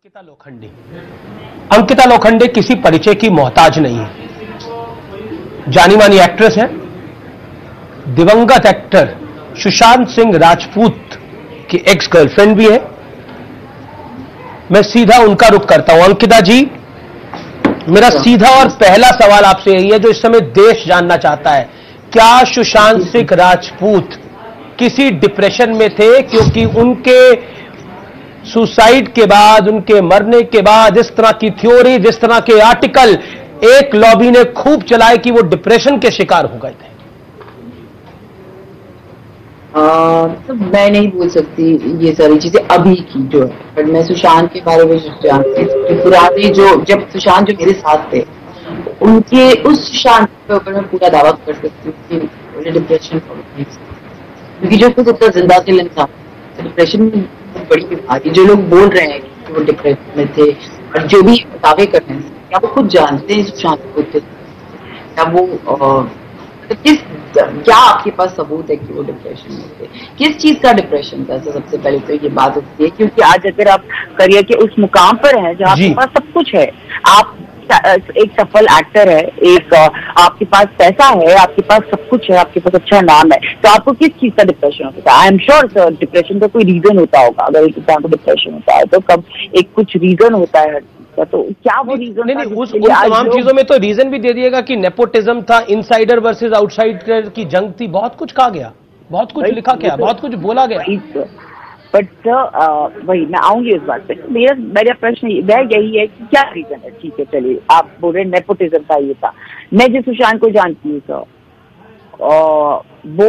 अंकिता लोखंडे। अंकिता लोखंडे किसी परिचय की मोहताज नहीं है। जानी मानी एक्ट्रेस है। दिवंगत एक्टर सुशांत सिंह राजपूत की एक्स गर्लफ्रेंड भी है। मैं सीधा उनका रुख करता हूं। अंकिता जी, मेरा सीधा और पहला सवाल आपसे यही है जो इस समय देश जानना चाहता है, क्या सुशांत सिंह राजपूत किसी डिप्रेशन में थे? क्योंकि उनके सुसाइड के बाद, उनके मरने के बाद इस तरह की थ्योरी, जिस तरह के आर्टिकल एक लॉबी ने खूब चलाए कि वो डिप्रेशन के शिकार हो गए थे। तो मैं नहीं बोल सकती ये सारी चीजें अभी की जो है, बट मैं सुशांत के बारे में जानती हूँ। पुराने जो जब सुशांत जो मेरे साथ थे, उनके उस सुशांत के ऊपर मैं पूरा दावा कर सकती हूँ कि उन्हें डिप्रेशन क्योंकि जो खुद इतना जिंदा दिल इंसान, डिप्रेशन में बड़ी बीमारी। जो लोग बोल रहे हैं कि वो डिप्रेशन में थे और जो भी दावे कर रहे हैं, क्या वो खुद जानते हैं सुशांत को? क्या वो क्या आपके पास सबूत है कि वो डिप्रेशन में थे? किस चीज का डिप्रेशन था? सबसे पहले तो ये बात होती है, क्योंकि आज अगर आप करियर के उस मुकाम पर हैं जहाँ आपके पास सब कुछ है, आप एक सफल एक्टर है, एक आपके पास पैसा है, आपके पास सब कुछ है, आपके पास अच्छा नाम है, तो आपको किस चीज का डिप्रेशन होता है? I am sure sir, depression का कोई रीजन होता होगा। अगर एक इंसान को डिप्रेशन होता है तो कब एक कुछ रीजन होता है, तो क्या वो रीजन? नहीं, उस तमाम चीजों में तो रीजन भी दे दिएगा कि नेपोटिज्म था, इनसाइडर वर्सेस आउटसाइडर की जंग थी, बहुत कुछ कहा गया, बहुत कुछ लिखा गया, बहुत कुछ बोला गया। बट सर वही मैं आऊंगी इस बात पे। मेरा प्रश्न यही है कि क्या रीजन है? ठीक है, चलिए, आप बोल रहे नेपोटिज्म था, ये था। मैं जिस सुशांत को जानती हूँ सर, वो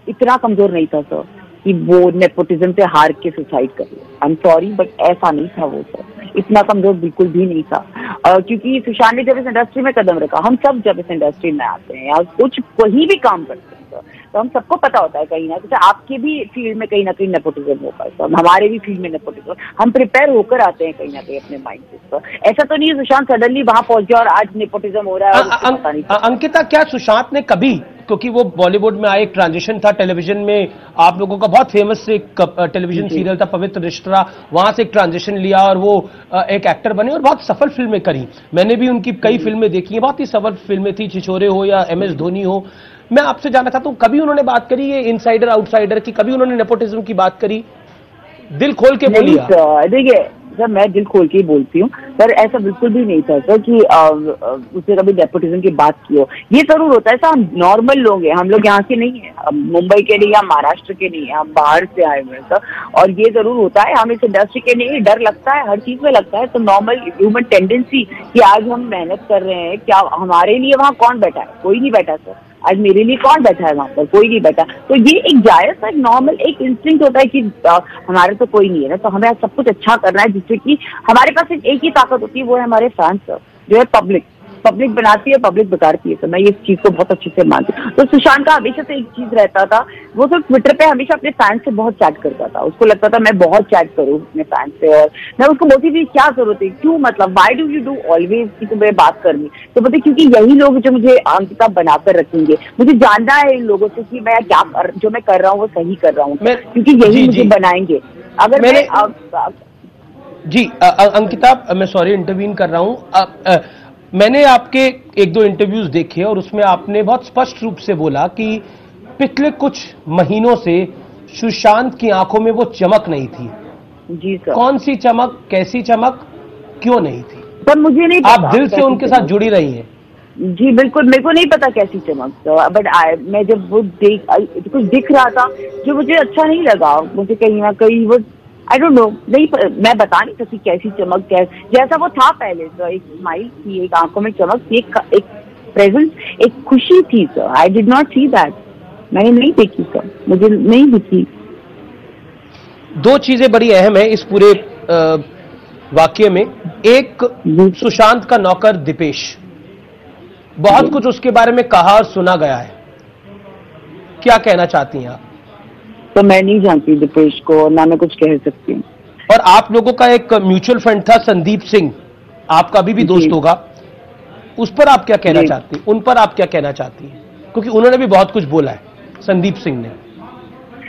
इतना कमजोर नहीं था सर कि वो नेपोटिज्म से हार के सुसाइड कर ले। आई एम सॉरी, बट ऐसा नहीं था वो सर, इतना कमजोर बिल्कुल भी नहीं था। क्योंकि सुशांत ने जब इस इंडस्ट्री में कदम रखा, हम सब जब इस इंडस्ट्री में आते हैं या कुछ कोई भी काम करते हैं तो हम सबको पता होता है कहीं ना कहीं, आपके भी फील्ड में कहीं ना कहीं नेपोटिज्म होगा, तो हमारे भी फील्ड में नेपोटिज्म, हम प्रिपेयर होकर आते हैं कहीं ना कहीं अपने माइंड से। ऐसा तो नहीं है सुशांत सडनली वहां पहुंच गया और आज नेपोटिज्म हो रहा है। अंकिता, क्या सुशांत ने कभी, क्योंकि वो बॉलीवुड में आए, एक ट्रांजिशन था टेलीविजन में, आप लोगों का बहुत फेमस एक टेलीविजन सीरियल था पवित्र रिश्ता, वहां से एक ट्रांजिशन लिया और वो एक एक्टर बने और बहुत सफल फिल्में करी। मैंने भी उनकी कई फिल्में देखी हैं, बहुत ही सफल फिल्में थी, छिछोरे हो या MS धोनी हो। मैं आपसे जानना चाहता हूं, कभी उन्होंने बात करी ये इनसाइडर आउटसाइडर की? कभी उन्होंने नेपोटिज्म की बात करी? दिल खोल के बोलिए। देखिए सर, मैं दिल खोल के ही बोलती हूँ, पर ऐसा बिल्कुल भी नहीं था सर कि उसने कभी नेपोटिज्म की बात की हो। ये जरूर होता है सर, हम नॉर्मल लोग हैं, हम लोग यहाँ के नहीं है, हम मुंबई के नहीं, हम महाराष्ट्र के नहीं है, हम बाहर से आए हुए हैं सर, और ये जरूर होता है, हम इस इंडस्ट्री के नहीं, डर लगता है, हर चीज में लगता है। तो नॉर्मल ह्यूमन टेंडेंसी कि आज हम मेहनत कर रहे हैं, क्या हमारे लिए वहाँ कौन बैठा है? कोई नहीं बैठा सर। आज मेरे लिए कौन बैठा है वहां पर? कोई नहीं बैठा। तो ये एक जायज सा नॉर्मल एक इंस्टिंक्ट होता है कि हमारे तो कोई नहीं है ना, तो हमें सब कुछ अच्छा करना है, जिससे कि हमारे पास एक ही ताकत होती है, वो है हमारे फैंस सर, जो है पब्लिक बनाती है, पब्लिक बिगाड़ती है। तो मैं इस चीज को बहुत अच्छे से मानती हूँ। तो सुशांत का हमेशा से एक चीज रहता था, वो सिर्फ ट्विटर पे हमेशा अपने फैंस से बहुत चैट करता था। उसको लगता था मैं बहुत चैट करूँ अपने फैंस से, और मैं उसको बोलती थी क्या जरूरत है, क्यों, मतलब why do you do always कि तुम्हें बात करनी? तो बोलते क्योंकि यही लोग जो मुझे अंकिता बनाकर रखेंगे, मुझे जानना है इन लोगों से कि मैं क्या जो मैं कर रहा हूँ वो सही कर रहा हूँ, क्योंकि यही मुझे बनाएंगे। अगर मैं जी अंकिता, मैं सॉरी इंटरवीन कर रहा हूँ। मैंने आपके 1-2 इंटरव्यूज देखे और उसमें आपने बहुत स्पष्ट रूप से बोला कि पिछले कुछ महीनों से सुशांत की आंखों में वो चमक नहीं थी। जी सर। कौन सी चमक, कैसी चमक, क्यों नहीं थी? पर मुझे नहीं पता। आप दिल से उनके साथ जुड़ी रही हैं। जी बिल्कुल, मेरे को नहीं पता कैसी चमक, बट मैं जब वो कुछ दिख रहा था जो मुझे अच्छा नहीं लगा, मुझे कहीं ना कहीं वो आई डोंट नो, नहीं, मैं बता नहीं सकती कैसी चमक, जैसा वो था पहले सर। एक स्माइल थी, एक आंखों में चमक थी, एक प्रेजेंस, एक खुशी थी sir. I did not see that, मैंने नहीं देखी सर, मुझे नहीं दिखी। 2 चीजें बड़ी अहम है इस पूरे वाकये में। एक, सुशांत का नौकर दीपेश, बहुत कुछ उसके बारे में कहा और सुना गया है, क्या कहना चाहती हैं आप? तो मैं नहीं जानती दीपेश को, ना मैं कुछ कह सकती हूँ। और आप लोगों का एक म्यूचुअल फ्रेंड था संदीप सिंह, आपका अभी भी दोस्त होगा, उस पर आप क्या कहना चाहती हैं? उन पर आप क्या कहना चाहती हैं? क्योंकि उन्होंने भी बहुत कुछ बोला है, संदीप सिंह ने।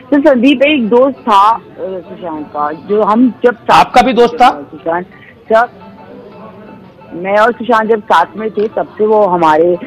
तो संदीप एक दोस्त था सुशांत का, जो हम जब आपका भी दोस्त था? सुशांत जब मैं और सुशांत जब साथ में थे तब से वो हमें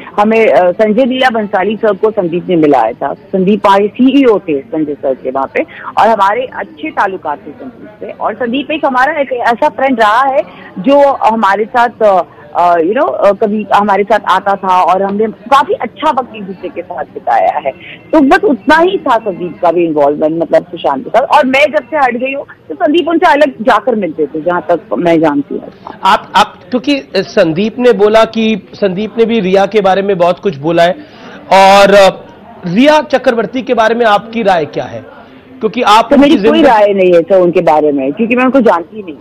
संजय लीला बंसाली सर को संदीप ने मिलाया था। संदीप हमारे सीईओ थे संजय सर के वहाँ पे, और हमारे अच्छे ताल्लुकात थे संदीप से। और संदीप एक हमारा एक ऐसा फ्रेंड रहा है जो हमारे साथ कभी हमारे साथ आता था और हमने काफी अच्छा वक्त एक दूसरे के साथ बिताया है। तो बस उतना ही था संदीप का भी इन्वॉल्वमेंट, मतलब सुशांत के साथ। और मैं जब से हट गई हूँ तो संदीप उनसे अलग जाकर मिलते थे, जहां तक मैं जानती हूँ। आप क्योंकि संदीप ने बोला कि संदीप ने भी रिया के बारे में बहुत कुछ बोला है, और रिया चक्रवर्ती के बारे में आपकी राय क्या है? क्योंकि आप तो मेरी कोई राय नहीं है सर उनके बारे में, क्योंकि मैं उनको जानती नहीं।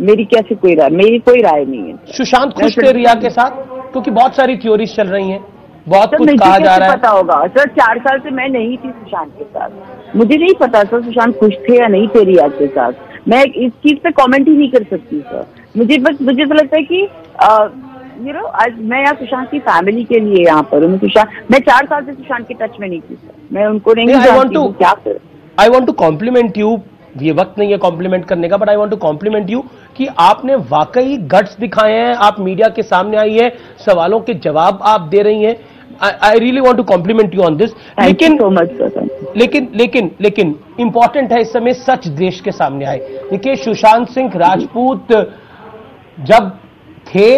मेरी कैसे कोई राय? मेरी कोई राय नहीं है। सुशांत खुश थे रिया के साथ? क्योंकि बहुत सारी थ्योरीज चल रही हैं, बहुत कुछ कहा जा रहा है। पता होगा सर, 4 साल से मैं नहीं थी सुशांत के साथ, मुझे नहीं पता सर सुशांत खुश थे या नहीं थे रिया के साथ। मैं इस चीज पे कमेंट ही नहीं कर सकती सर। मुझे तो लगता है कि आज मैं यहाँ सुशांत की फैमिली के लिए यहाँ पर हूँ। मैं 4 साल से सुशांत के टच में नहीं थी सर, मैं उनको नहीं जानती हूँ। क्या करें? I want to compliment you, ये वक्त नहीं है कॉम्प्लीमेंट करने का, but I want to compliment you कि आपने वाकई गट्स दिखाए हैं, आप मीडिया के सामने आई है, सवालों के जवाब आप दे रही हैं। I really want to compliment you on this. लेकिन इंपॉर्टेंट है इस समय सच देश के सामने आए। देखिए, सुशांत सिंह राजपूत जब थे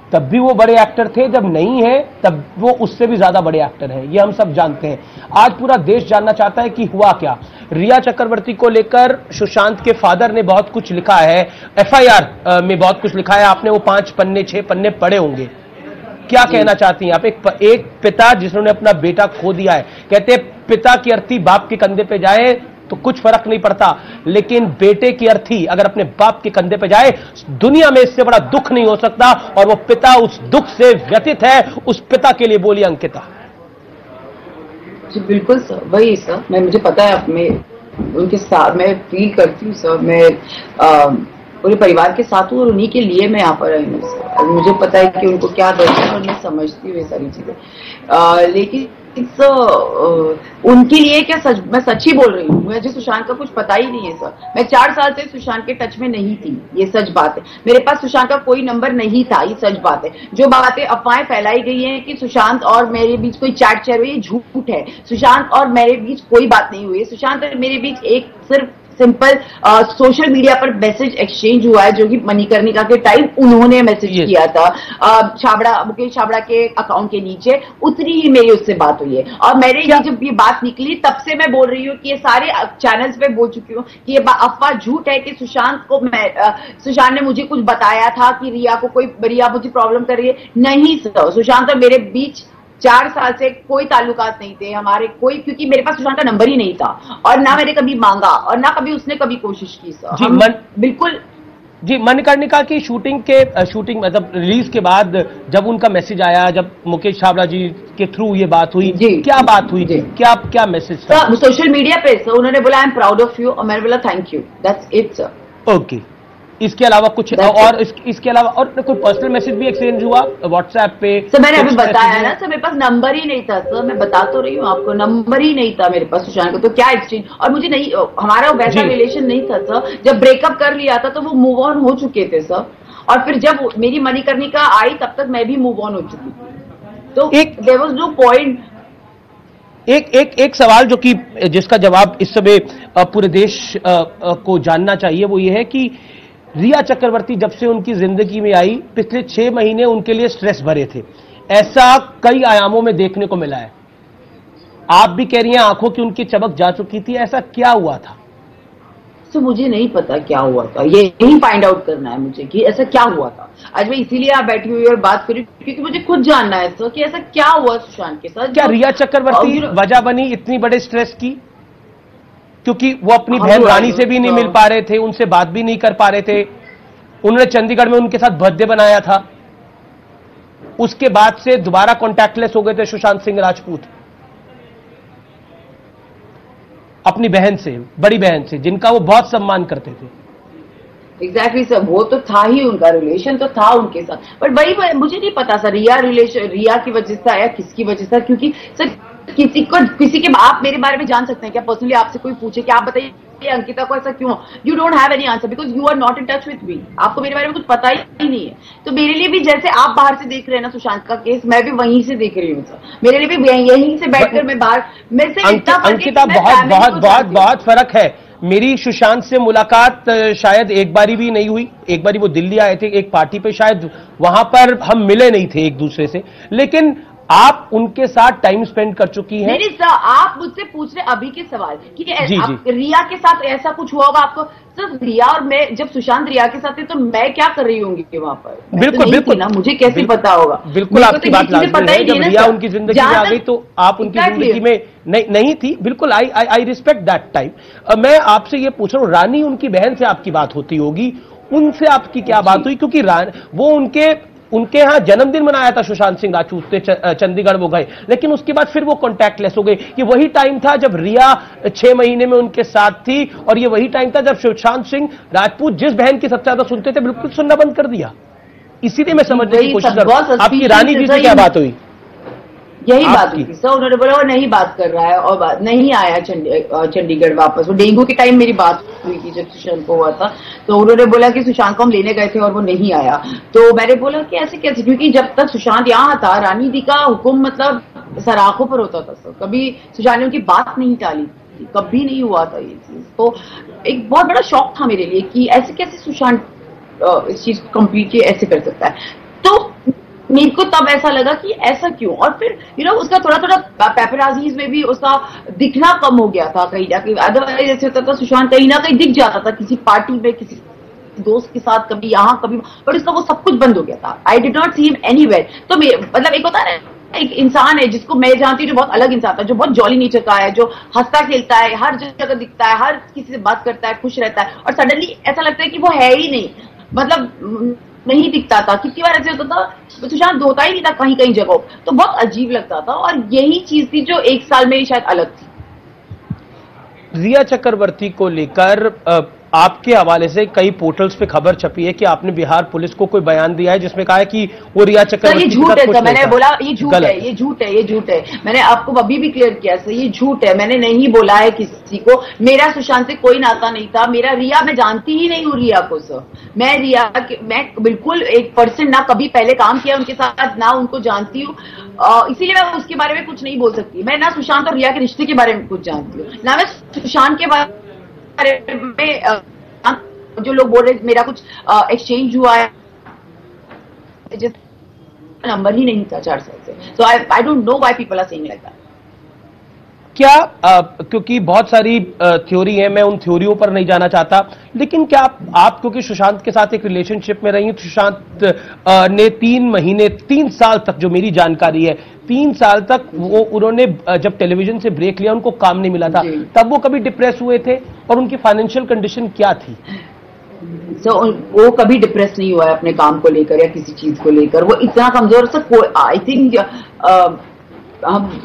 तब भी वो बड़े एक्टर थे, जब नहीं है तब वो उससे भी ज्यादा बड़े एक्टर हैं, ये हम सब जानते हैं। आज पूरा देश जानना चाहता है कि हुआ क्या। रिया चक्रवर्ती को लेकर सुशांत के फादर ने बहुत कुछ लिखा है, एफआईआर में बहुत कुछ लिखा है, आपने वो 5 पन्ने 6 पन्ने पढ़े होंगे। क्या कहना चाहती हैं आप? एक पिता जिन्होंने अपना बेटा खो दिया है, कहते हैं पिता की अर्थी बाप के कंधे पे जाए तो कुछ फर्क नहीं पड़ता, लेकिन बेटे की अर्थी अगर अपने बाप के कंधे पे जाए, दुनिया में इससे बड़ा दुख नहीं हो सकता, और वो पिता उस दुख से व्यथित है। उस पिता के लिए बोलिए अंकिता। जी बिल्कुल सर, वही सर, मुझे पता है, उनके साथ मैं फील करती हूँ सर। मैं पूरे परिवार के साथ हूँ और उन्हीं के लिए मैं यहाँ पर आई हूँ सर। मुझे पता है कि उनको क्या दर्द है और मैं समझती हूँ ये सारी चीजें। लेकिन उनके लिए क्या मैं सच ही बोल रही हूँ। मुझे सुशांत का कुछ पता ही नहीं है सर। मैं 4 साल से सुशांत के टच में नहीं थी, ये सच बात है। मेरे पास सुशांत का कोई नंबर नहीं था, ये सच बात है। जो बातें अफवाहें फैलाई गई हैं कि सुशांत और मेरे बीच कोई चैट चल रही है, झूठ है। सुशांत और मेरे बीच कोई बात नहीं हुई है। सुशांत और मेरे बीच एक सिर्फ सिंपल सोशल मीडिया पर मैसेज एक्सचेंज हुआ है, जो कि मणिकर्णिका के टाइम उन्होंने मैसेज किया था मुकेश छाबड़ा के अकाउंट के नीचे, उतनी ही मेरी उससे बात हुई है। और मेरे जब ये बात निकली तब से मैं बोल रही हूँ कि ये सारे चैनल्स पे बोल चुकी हूँ कि ये अफवाह झूठ है कि सुशांत ने मुझे कुछ बताया था कि रिया मुझे प्रॉब्लम कर रही है। नहीं सर, सुशांत और मेरे बीच 4 साल से कोई ताल्लुकात नहीं थे हमारे, क्योंकि मेरे पास सुशांत का नंबर ही नहीं था, और ना मैंने कभी मांगा और ना कभी उसने कभी कोशिश की सर। बिल्कुल जी। मणिकर्णिका की शूटिंग मतलब रिलीज के बाद जब उनका मैसेज आया, जब मुकेश छाबड़ा जी के थ्रू ये बात हुई, क्या बात हुई थी? क्या मैसेज था? सोशल मीडिया पे सर उन्होंने बोला I am proud of you, और मैंने बोला thank you, that's it sir. Okay. इसके अलावा कुछ और इसके अलावा और कोई पर्सनल मैसेज भी एक्सचेंज हुआ व्हाट्सएप पे? सर मैंने अभी बताया ना सर, मेरे पास नंबर ही नहीं था सर। मैं बता तो रही हूँ आपको, नंबर ही नहीं था मेरे पास सुशांत को, तो क्या एक्सचेंज। और मुझे नहीं, हमारा वैसा रिलेशन नहीं था सर। जब ब्रेकअप कर लिया था तो वो मूव ऑन हो चुके थे सर, और फिर जब मेरी मणिकर्णिका आई तब तक मैं भी मूव ऑन हो चुकी थी, तो देयर वाज नो पॉइंट। एक सवाल जो कि जिसका जवाब इस समय पूरे देश को जानना चाहिए, वो ये है कि रिया चक्रवर्ती जब से उनकी जिंदगी में आई, पिछले 6 महीने उनके लिए स्ट्रेस भरे थे। ऐसा कई आयामों में देखने को मिला है। आप भी कह रही हैं आंखों की उनकी चमक जा चुकी थी, ऐसा क्या हुआ था? तो मुझे नहीं पता क्या हुआ था, ये यही फाइंड आउट करना है मुझे कि ऐसा क्या हुआ था। आज मैं इसीलिए आप बैठी हुई और बात करी क्योंकि मुझे खुद जानना है सर कि ऐसा क्या हुआ सुशांत के साथ। क्या रिया चक्रवर्ती वजह बनी इतनी बड़े स्ट्रेस की? क्योंकि वो अपनी बहन रानी से भी नहीं मिल पा रहे थे, उनसे बात भी नहीं कर पा रहे थे। उन्होंने चंडीगढ़ में उनके साथ बर्थडे बनाया था, उसके बाद से दोबारा कॉन्टैक्टलेस हो गए थे सुशांत सिंह राजपूत अपनी बहन से, बड़ी बहन से, जिनका वो बहुत सम्मान करते थे। एग्जैक्टली सर, वो तो था ही, उनका रिलेशन तो था उनके साथ, बट वही मुझे नहीं पता सर रिया की वजह से या किसकी वजह से, क्योंकि सर किसी के आप मेरे बारे में जान सकते हैं क्या? पर्सनली आपसे कोई पूछे कि आप बताइए अंकिता को ऐसा क्यों? You don't have any answer because you are not in touch with me. आपको मेरे बारे में कुछ पता ही नहीं है। तो मेरे लिए भी जैसे आप बाहर से देख रहे हैं ना सुशांत का केस, मैं भी वहीं से देख रही हूँ सर। मेरे लिए भी यहीं से बैठकर मैं बाहर में से अंकिता बहुत फर्क है। मेरी सुशांत से मुलाकात शायद एक बारी भी नहीं हुई। एक बारी वो दिल्ली आए थे एक पार्टी पे, शायद वहां पर हम मिले नहीं थे एक दूसरे से, लेकिन आप उनके साथ टाइम स्पेंड कर चुकी हैं। नहीं सर, आप मुझसे पूछ रहे अभी के सवाल कि रिया के साथ ऐसा कुछ हुआ होगा आपको? सर रिया और मैं, जब सुशांत रिया के साथ थे तो मैं क्या कर रही होंगी वहां पर? बिल्कुल ना, मुझे कैसे पता होगा? बिल्कुल आपकी बात लाजमी है। जब रिया उनकी जिंदगी में आ गई तो आप उनकी जिंदगी में नहीं थी। बिल्कुल आई रिस्पेक्ट दैट टाइम। मैं आपसे ये पूछ रहा हूँ, रानी उनकी बहन से आपकी बात होती होगी, उनसे आपकी क्या बात हुई? क्योंकि वो उनके यहां जन्मदिन मनाया था सुशांत सिंह राजपूत ने, चंडीगढ़ वो गए, लेकिन उसके बाद फिर वो कॉन्टैक्टलेस हो गए। ये वही टाइम था जब रिया 6 महीने में उनके साथ थी, और ये वही टाइम था जब सुशांत सिंह राजपूत जिस बहन की सबसे ज्यादा सुनते थे बिल्कुल सुनना बंद कर दिया। इसीलिए मैं समझने की कोशिश कर रहा हूं आपकी रानी जी से क्या बात हुई? यही बात हुई सर। उन्होंने बोला वो नहीं बात कर रहा है और नहीं आया चंडीगढ़ वापस। वो डेंगू के टाइम मेरी बात हुई थी जब सुशांत को हुआ था, तो उन्होंने बोला कि सुशांत को हम लेने गए थे और वो नहीं आया। तो मैंने बोला कि ऐसे कैसे, क्योंकि जब तक सुशांत यहाँ था रानी दी का हुक्म मतलब सराखों पर होता था सर। कभी सुशांत ने उनकी बात नहीं टाली थी, कभी नहीं हुआ था ये चीज। तो एक बहुत बड़ा शौक था मेरे लिए कि ऐसे कैसे सुशांत इस चीज को कम्प्लीटली ऐसे कर सकता है। तो मेरे को तब ऐसा लगा कि ऐसा क्यों। और फिर उसका थोड़ा थोड़ा पेपराजीज में भी उसका दिखना कम हो गया था कहीं ना कहीं। अदरवाइज ऐसे होता था सुशांत कहीं ना कहीं दिख जाता था किसी पार्टी में, किसी दोस्त के साथ, कभी यहाँ कभी, पर उसका वो सब कुछ बंद हो गया था। I did not see him anywhere. तो मतलब एक होता है ना, एक इंसान है जिसको मैं जानती हूँ जो बहुत अलग इंसान था, जो बहुत जॉली नेचर का है, जो हंसता खेलता है, हर जगह दिखता है, हर किसी से बात करता है, खुश रहता है, और सडनली ऐसा लगता है कि वो है ही नहीं, मतलब नहीं दिखता था। कितनी बार ऐसे होता था सुशांत होता ही नहीं था कहीं कहीं जगहों, तो बहुत अजीब लगता था। और यही चीज थी जो एक साल में शायद अलग थी। रिया चक्रवर्ती को लेकर आपके हवाले से कई पोर्टल्स पे खबर छपी है कि आपने बिहार पुलिस को कोई बयान दिया है जिसमें कहा है कि वो रिया चक्रवर्ती ये झूठ है सर। मैंने बोला ये झूठ है, ये झूठ है, ये झूठ है। मैंने आपको अभी भी क्लियर किया सर, ये झूठ है। मैंने नहीं बोला है किसी को। मेरा सुशांत से कोई नाता नहीं था। मेरा रिया, मैं जानती ही नहीं हूँ रिया को सर। मैं बिल्कुल 1% ना कभी पहले काम किया उनके साथ, ना उनको जानती हूँ। इसीलिए मैं उसके बारे में कुछ नहीं बोल सकती। मैं ना सुशांत और रिया के रिश्ते के बारे में कुछ जानती हूँ, ना मैं सुशांत के बारे में जो लोग बोल रहे मेरा कुछ एक्सचेंज हुआ है, नंबर ही नहीं था 4 साल से। So I don't know why people are saying like that. क्या क्योंकि बहुत सारी थ्योरी है, मैं उन थ्योरियों पर नहीं जाना चाहता, लेकिन क्या आप क्योंकि सुशांत के साथ एक रिलेशनशिप में रही, सुशांत ने 3 साल तक, जो मेरी जानकारी है 3 साल तक उन्होंने जब टेलीविजन से ब्रेक लिया उनको काम नहीं मिला था, तब वो कभी डिप्रेस हुए थे? और उनकी फाइनेंशियल कंडीशन क्या थी? वो कभी डिप्रेस नहीं हुआ है अपने काम को लेकर या किसी चीज को लेकर। वो इतना कमजोर से, आई थिंक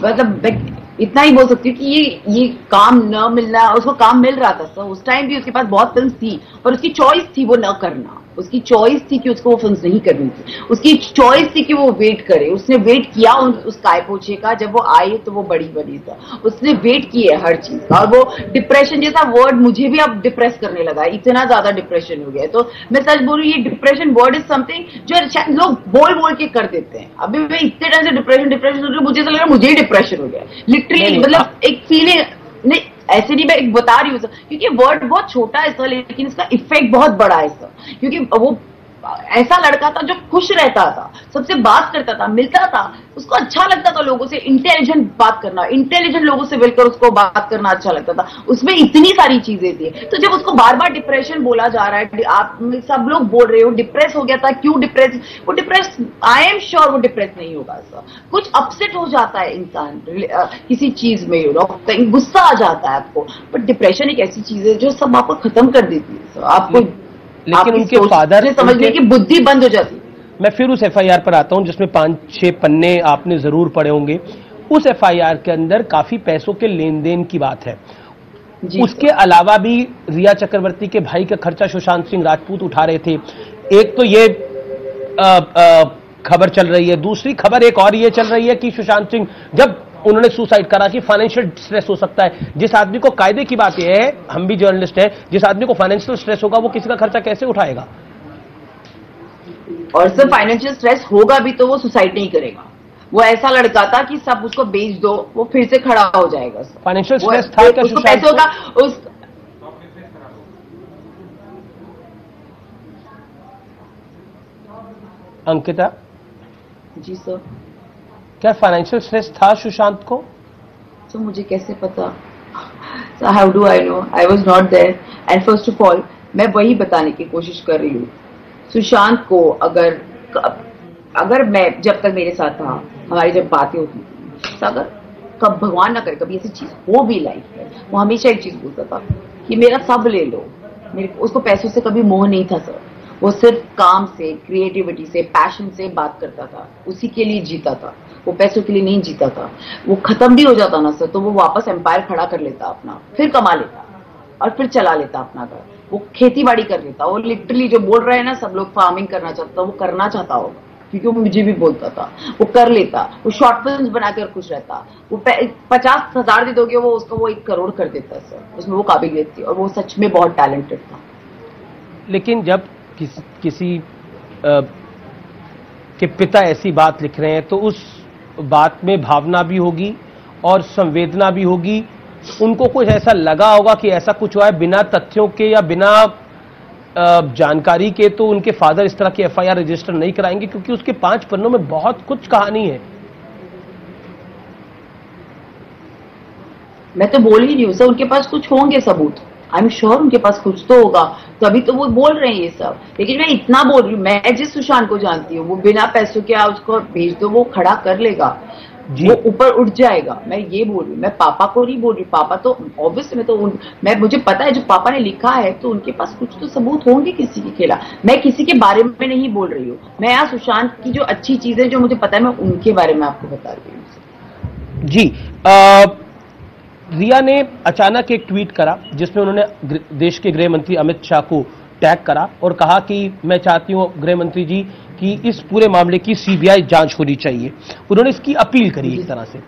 मतलब इतना ही बोल सकती हूँ कि ये काम न मिलना, उसको काम मिल रहा था सर। उस टाइम भी उसके पास बहुत फिल्म थी, पर उसकी चॉइस थी वो न करना। उसकी चॉइस थी कि उसको वो फिल्म नहीं करनी थी। उसकी चॉइस थी कि वो वेट करे। उसने वेट किया उस काय पोछे का, जब वो आई तो वो बड़ी बनी था। उसने वेट किए हर चीज का। और वो डिप्रेशन जैसा वर्ड मुझे भी अब डिप्रेस करने लगा है, इतना ज्यादा डिप्रेशन हो गया। तो मैं सच बोल रही हूँ, ये डिप्रेशन वर्ड इज समथिंग जो लोग बोल बोल के कर देते हैं। अभी मैं इतने टाइम से डिप्रेशन मुझे तो लग रहा है मुझे ही डिप्रेशन हो गया लिटरली। मतलब एक फीलिंग नहीं, ऐसे नहीं, मैं एक बता रही हूँ सर, क्योंकि वर्ड बहुत छोटा है सर, लेकिन इसका इफेक्ट बहुत बड़ा है सर। क्योंकि वो ऐसा लड़का था जो खुश रहता था, सबसे बात करता था, मिलता था, उसको अच्छा लगता था लोगों से, इंटेलिजेंट बात करना, इंटेलिजेंट लोगों से मिलकर उसको बात करना अच्छा लगता था। उसमें इतनी सारी चीजें थी। तो जब उसको बार बार डिप्रेशन बोला जा रहा है, आप सब लोग बोल रहे हो डिप्रेस हो गया था, क्यों डिप्रेस? वो डिप्रेस, आई एम श्योर वो डिप्रेस नहीं होगा सर। कुछ अपसेट हो जाता है इंसान किसी चीज में, गुस्सा आ जाता है आपको, बट डिप्रेशन एक ऐसी चीज है जो सब आपको खत्म कर देती है सर। आपको लेकिन उनके फादर समझने की बुद्धि बंद हो जाती। मैं फिर उस एफआईआर पर आता हूं जिसमें 5-6 पन्ने आपने जरूर पढ़े होंगे। उस एफआईआर के अंदर काफी पैसों के लेन देन की बात है। उसके अलावा भी रिया चक्रवर्ती के भाई का खर्चा सुशांत सिंह राजपूत उठा रहे थे। एक तो ये खबर चल रही है, दूसरी खबर एक और ये चल रही है कि सुशांत सिंह जब उन्होंने सुसाइड करा कि फाइनेंशियल स्ट्रेस हो सकता है। जिस आदमी को, कायदे की बात यह है, हम भी जर्नलिस्ट हैं, जिस आदमी को फाइनेंशियल स्ट्रेस होगा वो किसी का खर्चा कैसे उठाएगा? और सर फाइनेंशियल स्ट्रेस होगा भी तो वो सुसाइड नहीं करेगा। वो ऐसा लड़का था कि सब उसको बेच दो वो फिर से खड़ा हो जाएगा। फाइनेंशियल स्ट्रेस था क्या उसको पैसे होगा उस अंकिता जी सर, क्या फाइनेंशियल स्ट्रेस था सुशांत को? तो मुझे कैसे पता? So how do I know? I was not there. And first of all, मैं वही बताने की कोशिश कर रही हूँ सुशांत को। अगर मैं, जब तक मेरे साथ था, हमारी जब बातें होती थी, अगर कब भगवान ना करे कभी ऐसी चीज हो भी लाइफ में, वो हमेशा एक चीज बोलता था कि मेरा सब ले लो। उसको पैसों से कभी मोह नहीं था सर। वो सिर्फ काम से, क्रिएटिविटी से, पैशन से बात करता था, उसी के लिए जीता था। वो पैसों के लिए नहीं जीता था। वो खत्म भी हो जाता ना सर तो वो वापस एम्पायर खड़ा कर लेता अपना, फिर कमा लेता और फिर चला लेता अपना घर। वो खेती बाड़ी कर लेता। वो लिटरली जो बोल रहे हैं ना सब लोग फार्मिंग करना चाहता, वो करना चाहता होगा क्योंकि वो मुझे भी बोलता था। वो कर लेता। वो शॉर्ट फिल्म बनाकर खुश रहता। वो 50,000 दे दोगे वो उसको वो 1 करोड़ कर देता सर। उसमें वो काबिलियत थी और वो सच में बहुत टैलेंटेड था। लेकिन जब किसी के पिता ऐसी बात लिख रहे हैं तो उस बात में भावना भी होगी और संवेदना भी होगी। उनको कुछ ऐसा लगा होगा कि ऐसा कुछ हुआ है बिना तथ्यों के या बिना जानकारी के, तो उनके फादर इस तरह की एफआईआर रजिस्टर नहीं कराएंगे क्योंकि उसके 5 पन्नों में बहुत कुछ कहानी है। मैं तो बोल ही नहीं हूँ सर, उनके पास कुछ होंगे सबूत। आई एम श्योर उनके पास कुछ तो होगा, तभी तो वो बोल रहे हैं ये सब। लेकिन मैं इतना बोल रही हूँ, मैं जिस सुशांत को जानती हूँ वो बिना पैसों के आप उसको भेज दो वो खड़ा कर लेगा, वो ऊपर उठ जाएगा। मैं ये बोल रही हूँ, मैं पापा को नहीं बोल रही। पापा तो ऑब्वियसली मुझे पता है जो पापा ने लिखा है तो उनके पास कुछ तो सबूत होंगे किसी के खिलाफ। मैं किसी के बारे में नहीं बोल रही हूँ। मैं यहाँ सुशांत की जो अच्छी चीजें जो मुझे पता है मैं उनके बारे में आपको बता रही हूँ। जी, रिया ने अचानक एक ट्वीट करा जिसमें उन्होंने देश के गृह मंत्री अमित शाह को टैग करा और कहा कि मैं चाहती हूं गृह मंत्री जी कि इस पूरे मामले की सीबीआई जांच होनी चाहिए। उन्होंने इसकी अपील करी एक तरह से।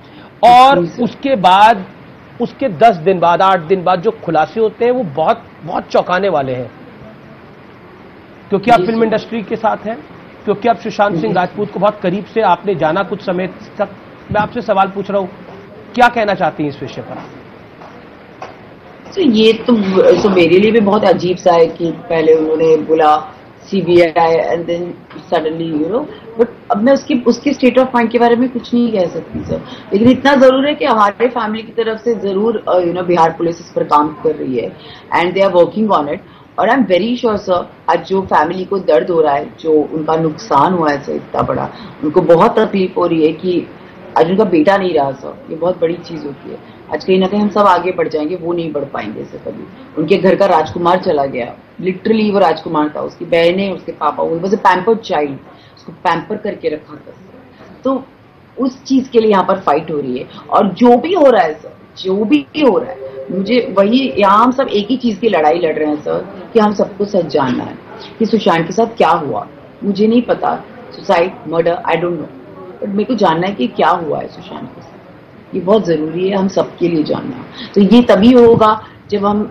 और उसके बाद उसके 10 दिन बाद 8 दिन बाद जो खुलासे होते हैं वो बहुत बहुत चौंकाने वाले हैं, क्योंकि आप फिल्म इंडस्ट्री के साथ हैं, क्योंकि आप सुशांत सिंह राजपूत को बहुत करीब से आपने जाना कुछ समय तक। मैं आपसे सवाल पूछ रहा हूं, क्या कहना चाहती हैं इस विषय पर? तो ये तो मेरे लिए भी बहुत अजीब सा है कि पहले उन्होंने बोला CBI and then suddenly but अब मैं उसके स्टेट ऑफ माइंड के बारे में कुछ नहीं कह सकती सर। लेकिन इतना जरूर है कि हमारे फैमिली की तरफ से जरूर बिहार पुलिस इस पर काम कर रही है and they are working on it. और I am very sure sir, आज जो फैमिली को दर्द हो रहा है, जो उनका नुकसान हुआ है सर इतना बड़ा, उनको बहुत तकलीफ हो रही है कि आज उनका बेटा नहीं रहा सर। ये बहुत बड़ी चीज होती है। आज कहीं ना कहीं हम सब आगे बढ़ जाएंगे, वो नहीं बढ़ पाएंगे सर कभी। उनके घर का राजकुमार चला गया, लिटरली वो राजकुमार था। उसकी बहनें, उसके पापा, वो वॉज अ पैम्पर्ड चाइल्ड, उसको पैम्पर करके रखा था। तो उस चीज के लिए यहाँ पर फाइट हो रही है। और जो भी हो रहा है सर, जो भी हो रहा है, मुझे वही, यहाँ हम सब एक ही चीज की लड़ाई लड़ रहे हैं सर कि हम सबको सच जानना है कि सुशांत के साथ क्या हुआ। मुझे नहीं पता, suicide, murder, I don't no, but मेरे को जानना है कि क्या हुआ है सुशांत के साथ। ये बहुत जरूरी है हम सबके लिए जानना। तो ये तभी होगा जब हम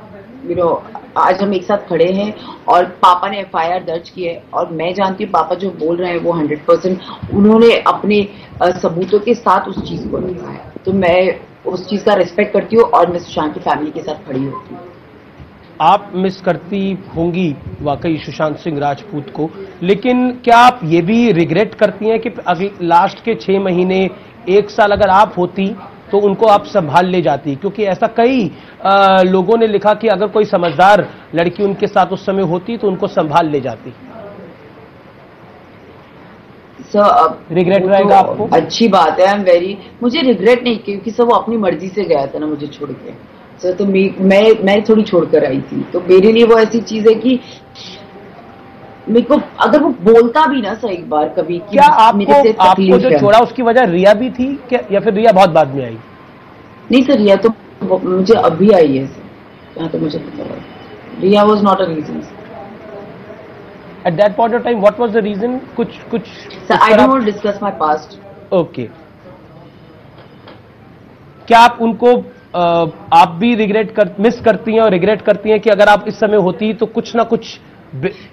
आज हम एक साथ खड़े हैं और पापा ने एफआईआर दर्ज की है। और मैं जानती हूँ पापा जो बोल रहे हैं वो 100% उन्होंने अपने सबूतों के साथ उस चीज को लिखा है। तो मैं उस चीज का रिस्पेक्ट करती हूँ और मैं सुशांत की फैमिली के साथ खड़ी होती हूँ। आप मिस करती होंगी वाकई सुशांत सिंह राजपूत को, लेकिन क्या आप ये भी रिग्रेट करती हैं कि अगले लास्ट के 6 महीने 1 साल अगर आप होती तो उनको आप संभाल ले जाती? क्योंकि ऐसा कई लोगों ने लिखा कि अगर कोई समझदार लड़की उनके साथ उस समय होती तो उनको संभाल ले जाती। रिग्रेट रहेगा आपको? अच्छी बात है, आई एम वेरी, मुझे रिग्रेट नहीं, क्योंकि सब वो अपनी मर्जी से गया था ना मुझे छोड़ के सर। तो मैं थोड़ी छोड़कर आई थी, तो मेरे लिए वो ऐसी चीज है कि मेरे को अगर वो बोलता भी ना सर एक बार कभी कि क्या आपको जो छोड़ा उसकी वजह रिया भी थी क्या, या फिर रिया बहुत बाद में आई? नहीं सर, रिया तो मुझे अभी आई है सर, जहाँ तो मुझे पता है। Riya was not a reason. At that point of time what was the reason? कुछ sir, I don't want to discuss my past. Okay. क्या आप उनको आप भी मिस करती हैं और रिग्रेट करती हैं कि अगर आप इस समय होती तो कुछ ना कुछ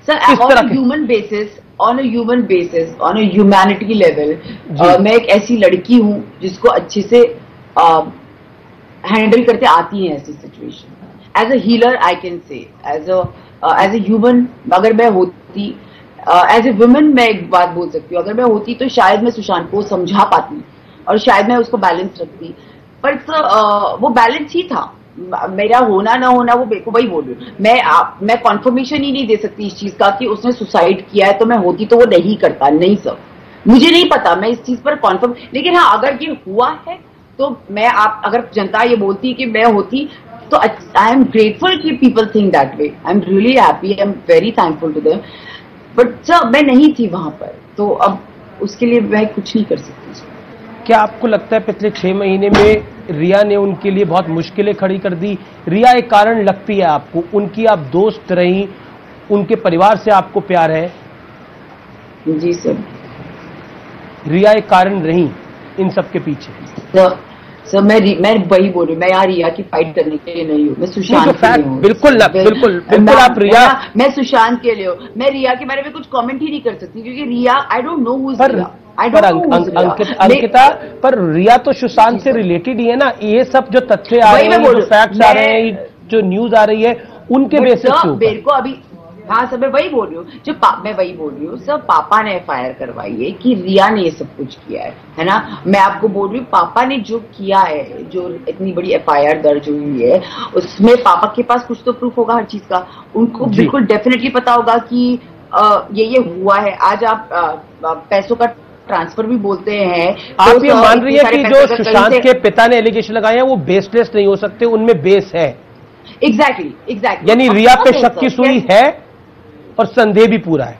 sir on a human basis, on a humanity level, मैं एक ऐसी लड़की हूं जिसको अच्छे से हैंडल करते आती है ऐसी situation. As a healer I can say, as a human अगर मैं होती, एज ए वुमेन मैं एक बात बोल सकती हूँ, अगर मैं होती तो शायद मैं सुशांत को समझा पाती और शायद मैं उसको बैलेंस रखती, पर वो बैलेंस ही था। मेरा होना ना होना वो वही बोल रही हूँ मैं कॉन्फर्मेशन ही नहीं दे सकती इस चीज का कि उसने सुसाइड किया है, तो मैं होती तो वो नहीं करता, नहीं सर, मुझे नहीं पता, मैं इस चीज पर कॉन्फर्म। लेकिन हाँ, अगर ये हुआ है तो मैं अगर जनता ये बोलती कि मैं होती तो आई एम ग्रेटफुल कि people think that way, I am really happy, I am very thankful to them, but sir मैं नहीं थी वहां पर, तो अब उसके लिए मैं कुछ नहीं कर सकती। क्या आपको लगता है पिछले 6 महीने में रिया ने उनके लिए बहुत मुश्किलें खड़ी कर दी? रिया एक कारण लगती है आपको, उनकी आप दोस्त रही, उनके परिवार से आपको प्यार है? जी सर, रिया एक कारण रही इन सब के पीछे? सर मैं वही बोल रही हूँ, मैं यहाँ रिया की फाइट करने के लिए नहीं हूँ, मैं सुशांत के लिए हूँ। बिल्कुल आप रिया, मैं सुशांत के लिए हूँ, मैं रिया के बारे में कुछ कमेंट ही नहीं कर सकती क्योंकि Riya, I don't know who is Riya, Ankita, पर रिया तो सुशांत से रिलेटेड ही है ना। ये सब जो तथ्य आ रहे हैं, जो फैक्ट्स आ रहे हैं, जो न्यूज आ रही है, उनके बेसिस पे मेरे को अभी, हाँ सर मैं वही बोल रही हूँ, मैं वही बोल रही हूँ सर, पापा ने एफआईआर करवाई है कि रिया ने ये सब कुछ किया है ना। मैं आपको बोल रही हूँ, पापा ने जो किया है, जो इतनी बड़ी एफआईआर दर्ज हुई है, उसमें पापा के पास कुछ तो प्रूफ होगा हर चीज का, उनको बिल्कुल डेफिनेटली पता होगा कि ये हुआ है। आज आप पैसों का ट्रांसफर भी बोलते हैं, आप ये मान रही है कि जो सुशांत के पिता ने एलिगेशन लगाए हैं वो बेसलेस नहीं हो सकते, उनमें बेस है? एग्जैक्टली यानी रिया पे शक की सुई है और संदेह भी पूरा है।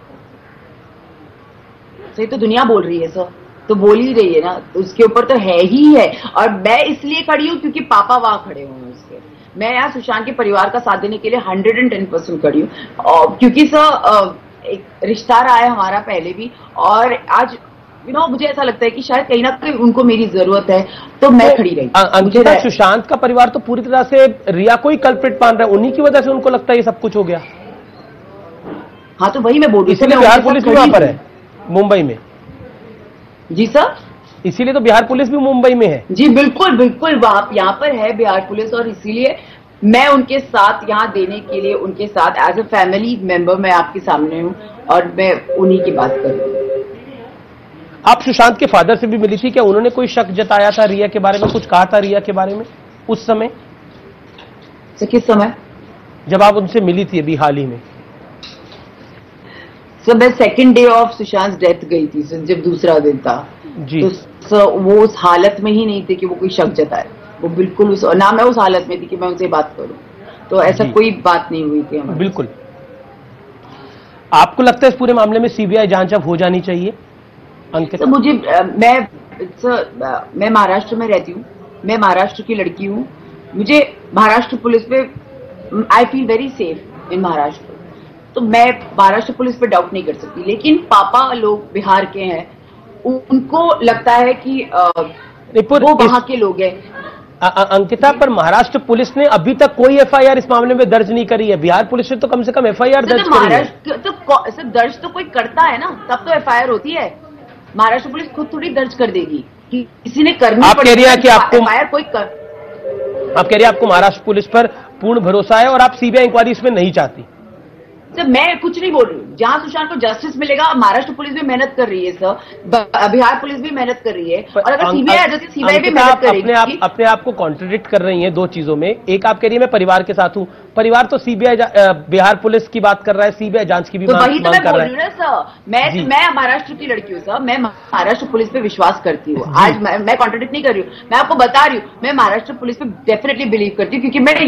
सही तो दुनिया बोल रही है सर, तो बोल ही रही है ना, तो उसके ऊपर तो है ही है। और मैं इसलिए खड़ी हूं क्योंकि पापा वहां खड़े हुए हैं उसके, मैं यहाँ सुशांत के परिवार का साथ देने के लिए 110% खड़ी हूँ, क्योंकि सर एक रिश्ता रहा है हमारा पहले भी, और आज मुझे ऐसा लगता है कि शायद कहीं ना कहीं उनको मेरी जरूरत है, तो मैं खड़ी रही। अंकिता, सुशांत का परिवार तो पूरी तरह से रिया को ही कल्प्रिट मान रहा है, उन्हीं की वजह से उनको लगता है ये सब कुछ हो गया। हाँ तो वही मैं बोल रही हूँ, इसीलिए बिहार पुलिस भी वहां पर है, मुंबई में। जी सर, इसीलिए तो बिहार पुलिस भी मुंबई में है। जी बिल्कुल बिल्कुल, यहाँ पर है बिहार पुलिस, और इसीलिए मैं उनके साथ यहाँ देने के लिए, उनके साथ एज ए फैमिली मेंबर मैं आपके सामने हूँ और मैं उन्हीं की बात कर रही हूँ। आप सुशांत के फादर से भी मिली थी, क्या उन्होंने कोई शक जताया था रिया के बारे में, कुछ कहा था रिया के बारे में उस समय? किस समय? जब आप उनसे मिली थी अभी हाल ही में। सर मैं second day of Sushant death गई थी सर, जब दूसरा दिन था जी, तो सर वो उस हालत में ही नहीं थे कि वो कोई शक जताए, वो बिल्कुल ना मैं उस हालत में थी कि मैं उनसे बात करूं, तो ऐसा कोई बात नहीं हुई थी हमारी। बिल्कुल। आपको लगता है इस पूरे मामले में सीबीआई जांच अब हो जानी चाहिए? तो मुझे मैं महाराष्ट्र में रहती हूँ, मैं महाराष्ट्र की लड़की हूँ, मुझे महाराष्ट्र पुलिस पे I feel very safe in Maharashtra, तो मैं महाराष्ट्र पुलिस पे डाउट नहीं कर सकती। लेकिन पापा लोग बिहार के हैं, उनको लगता है कि वो वहां के लोग हैं। अंकिता, पर महाराष्ट्र पुलिस ने अभी तक कोई एफआईआर इस मामले में दर्ज नहीं करी है, बिहार पुलिस ने तो कम से कम एफआईआर दर्ज करी है। महाराष्ट्र तो दर्ज तो कोई करता है ना, तब तो एफआईआर होती है। महाराष्ट्र पुलिस खुद थोड़ी दर्ज कर देगी कि किसी ने करनी। आप कह रही है कि आपको एफआईआर कोई आप कह रही है आपको महाराष्ट्र पुलिस पर पूर्ण भरोसा है और आप सीबीआई इंक्वायरी इसमें नहीं चाहती? सर मैं कुछ नहीं बोल रही हूँ, जहां सुशांत को जस्टिस मिलेगा, महाराष्ट्र पुलिस भी मेहनत कर रही है सर, बिहार पुलिस भी मेहनत कर रही है, और अगर सीबीआई आ जाती है सीबीआई भी मेहनत करेगी। अपने आप को कॉन्ट्रडिक्ट कर रही हैं दो चीजों में। एक आप कह रही है मैं परिवार के साथ हूँ, परिवार तो सीबीआई बिहार पुलिस की बात कर रहा है, सीबीआई जांच की भी मांग कर रहा है। वही तो मैं बोल रही हूँ ना सर, मैं महाराष्ट्र की लड़की हूँ सर, मैं महाराष्ट्र पुलिस पे विश्वास करती हूँ। आज मैं कॉन्ट्रडिक्ट नहीं कर रही हूँ, मैं आपको बता रही हूँ, मैं महाराष्ट्र पुलिस पे डेफिनेटली बिलीव करती हूँ, क्योंकि मैं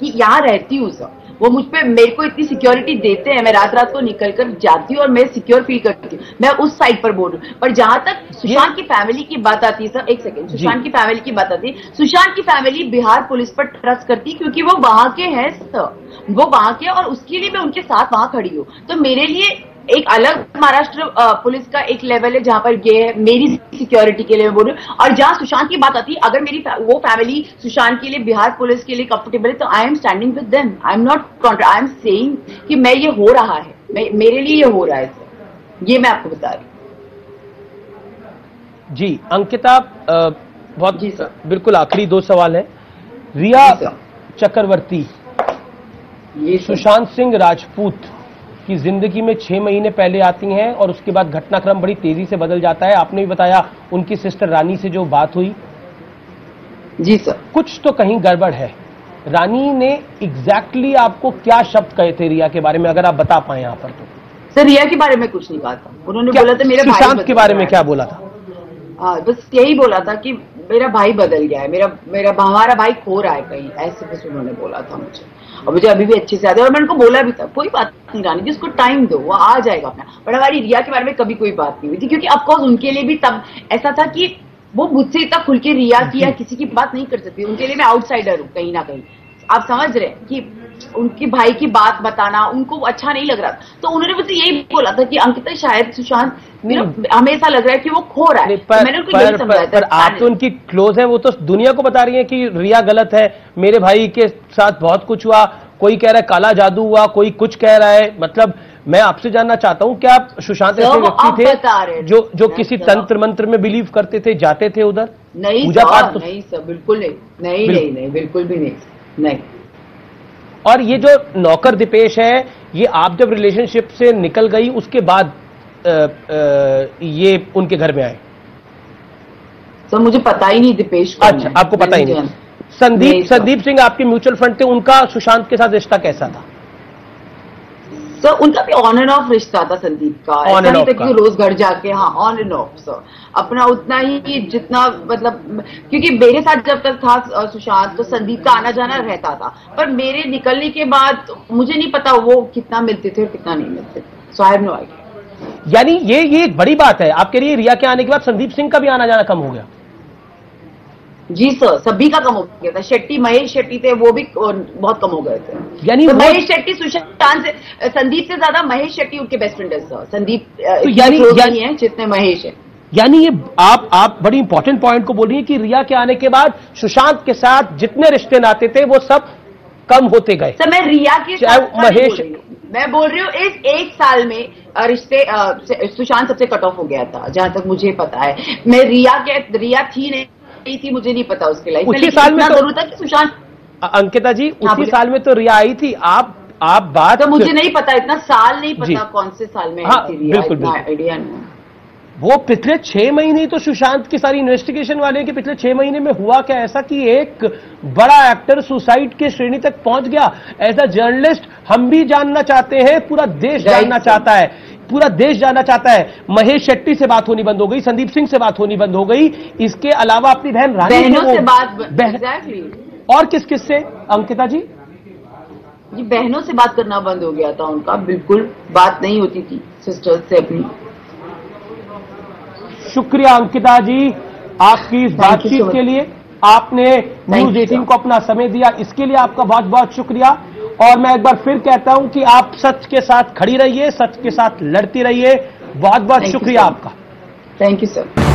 यहाँ रहती हूँ सर, वो मुझ पे मेरे को इतनी सिक्योरिटी देते हैं, मैं रात रात को निकल कर जाती हूँ और मैं सिक्योर फील करती हूँ, मैं उस साइड पर बोल रही हूँ। पर जहां तक सुशांत की फैमिली की बात आती है सर, एक सेकंड, सुशांत की फैमिली की बात आती है, सुशांत की फैमिली बिहार पुलिस पर ट्रस्ट करती है क्योंकि वो वहां के हैं सर, वो वहां के, और उसके लिए मैं उनके साथ वहां खड़ी हूँ। तो मेरे लिए एक अलग महाराष्ट्र पुलिस का एक लेवल है जहां पर ये है मेरी सिक्योरिटी के लिए मैं बोल रही हूँ, और जहां सुशांत की बात आती है, अगर मेरी वो फैमिली सुशांत के लिए बिहार पुलिस के लिए कंफर्टेबल है तो I am standing with them, I am not Contra, I am saying कि मैं ये हो रहा है, मेरे लिए ये हो रहा है, ये मैं आपको बता रही हूँ। जी अंकिता, बहुत जी बिल्कुल आखिरी 2 सवाल है। रिया चक्रवर्ती ये सुशांत सिंह राजपूत की जिंदगी में 6 महीने पहले आती हैं और उसके बाद घटनाक्रम बड़ी तेजी से बदल जाता है। आपने भी बताया उनकी सिस्टर रानी से जो बात हुई। जी सर, कुछ तो कहीं गड़बड़ है। रानी ने एग्जैक्टली आपको क्या शब्द कहे थे रिया के बारे में, अगर आप बता पाए यहाँ पर तो? सर रिया के बारे में कुछ नहीं कहा था, उन्होंने बोला था मेरे भाई सुशांत के बारे में क्या बोला था? हाँ बस यही बोला था कि मेरा भाई बदल गया है, हमारा भाई खो रहा है कहीं, ऐसे बस उन्होंने बोला था मुझे, और मुझे अभी भी अच्छे से याद है और मैंने उनको बोला भी था कोई बात नहीं रानी जी, उसको टाइम दो, वो आ जाएगा अपना। बट हमारी रिया के बारे में कभी कोई बात नहीं हुई थी, क्योंकि ऑफकोर्स उनके लिए भी तब ऐसा था कि वो मुझसे इतना खुल के रिया की या किसी की बात नहीं कर सकती, उनके लिए मैं आउटसाइडर हूँ कहीं ना कहीं। आप समझ रहे हैं कि उनके भाई की बात बताना उनको अच्छा नहीं लग रहा, तो उन्होंने मुझसे यही बोला था कि अंकिता शायद सुशांत हमेशा लग रहा है कि वो खो रहा है। मैंने उनको यही समझाया था। आप तो उनकी क्लोज है, वो तो दुनिया को बता रही है कि रिया गलत है, मेरे भाई के साथ बहुत कुछ हुआ, कोई कह रहा है काला जादू हुआ, कोई कुछ कह रहा है। मतलब मैं आपसे जानना चाहता हूँ, क्या आप सुशांत ऐसे व्यक्ति थे जो किसी तंत्र मंत्र में बिलीव करते थे, जाते थे उधर? नहीं पूजा पाठ? नहीं सर, बिल्कुल नहीं, नहीं बिल्कुल भी नहीं। और ये जो नौकर दीपेश है, ये आप जब रिलेशनशिप से निकल गई उसके बाद ये उनके घर में आए? सर मुझे पता ही नहीं दीपेश कौन है। अच्छा, आपको पता ही नहीं। संदीप सिंह आपके म्यूचुअल फंड थे, उनका सुशांत के साथ रिश्ता कैसा था? सर उनका भी ऑन एंड ऑफ रिश्ता था संदीप का, ऐसा नहीं था कि रोज घर जाके, हाँ ऑन एंड ऑफ सर, अपना उतना ही जितना, मतलब क्योंकि मेरे साथ जब तक था सुशांत तो संदीप का आना जाना रहता था, पर मेरे निकलने के बाद मुझे नहीं पता वो कितना मिलते थे और कितना नहीं मिलते, सो आई हैव नो आइडिया। यानी ये एक बड़ी बात है आपके लिए, रिया के आने के बाद संदीप सिंह का भी आना जाना कम हो गया? जी सर, सभी का कम हो गया था। शेट्टी, महेश शेट्टी थे, वो भी बहुत कम हो गए थे। यानी तो महेश शेट्टी सुशांत से, संदीप से ज्यादा महेश शेट्टी उनके बेस्ट फ्रेंड है सर। संदीप तो यानी है जितने महेश है। यानी ये आप बड़ी इंपॉर्टेंट पॉइंट को बोल रही है कि रिया के आने के बाद सुशांत के साथ जितने रिश्ते नाते थे वो सब कम होते गए। सर मैं रिया के साथ महेश, मैं बोल रही हूँ इस 1 साल में रिश्ते सुशांत सबसे कट ऑफ हो गया था, जहां तक मुझे पता है। मैं रिया थी नहीं थी, मुझे नहीं पता उसके लाइफ में, उसी साल में तो जरूर था कि सुशांत। अंकिता जी उसी साल में तो रिया आई थी, आप बात तो मुझे नहीं पता, इतना साल नहीं पता कौन से साल में आई थी रिया, बिल्कुल आइडिया नहीं। वो पिछले 6 महीने तो सुशांत की सारी इन्वेस्टिगेशन वाले के पिछले 6 महीने में हुआ क्या ऐसा कि एक बड़ा एक्टर सुसाइड के श्रेणी तक पहुंच गया? एज अ जर्नलिस्ट हम भी जानना चाहते हैं, पूरा देश जानना चाहता है, पूरा देश जानना चाहता है। महेश शेट्टी से बात होनी बंद हो गई, संदीप सिंह से बात होनी बंद हो गई, इसके अलावा अपनी बहन रानी से बात और किस किस से अंकिता जी? जी बहनों से बात करना बंद हो गया था उनका, बिल्कुल बात नहीं होती थी सिस्टर्स से अपनी। शुक्रिया अंकिता जी आपकी इस बातचीत के लिए, आपने न्यूज 18 को अपना समय दिया, इसके लिए आपका बहुत बहुत शुक्रिया। और मैं एक बार फिर कहता हूं कि आप सच के साथ खड़ी रहिए, सच के साथ लड़ती रहिए। बहुत बहुत शुक्रिया आपका। Thank you sir.